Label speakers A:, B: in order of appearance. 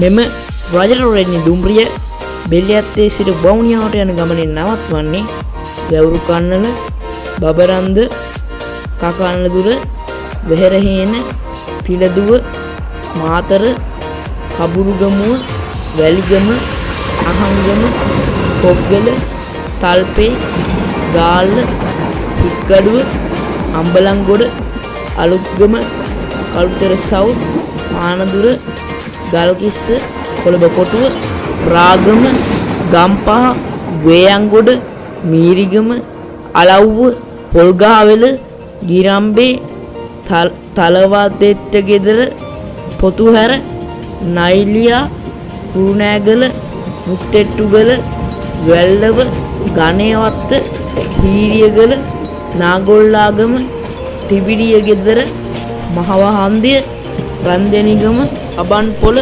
A: මෙම රජරොරෙනි දුම්රිය බෙල්ලියත්තේ සිට වවුනියාවට යන ගමනේ නවත්වන්නේ ගැවුරු කන්නල, බබරන්ද, කකන්නදුර, වෙහෙරහේන, පිලදුව, මාතර, කබුරුගමුව, වැලිගම, අහංගම, කොග්ගල, තල්පේ, ගාල්ල, පික්කඩුව, අම්බලන්ගොඩ, අලුත්ගම, කළුතර සවුත්, පානදුර, ගල්කිස්ස, කොළඹ කොටුව, රාගම, ගම්පහ, වේයන්ගොඩ, මීරිගම, අලව්ව, පොල්ගහවෙල, ගිරම්බේ, තලවදෙට්ටගෙදර, පොතුහැර, නයිලියා, කුරුණෑගල, මුත්තෙට්ටුගල, වැල්ලව, ගණේවත්ත, හීරියගල, නාගොල්ලාගම, තිබිඩියගෙදර, මහවහන්දිය, රන්දෙනිගම, අබන්පොල,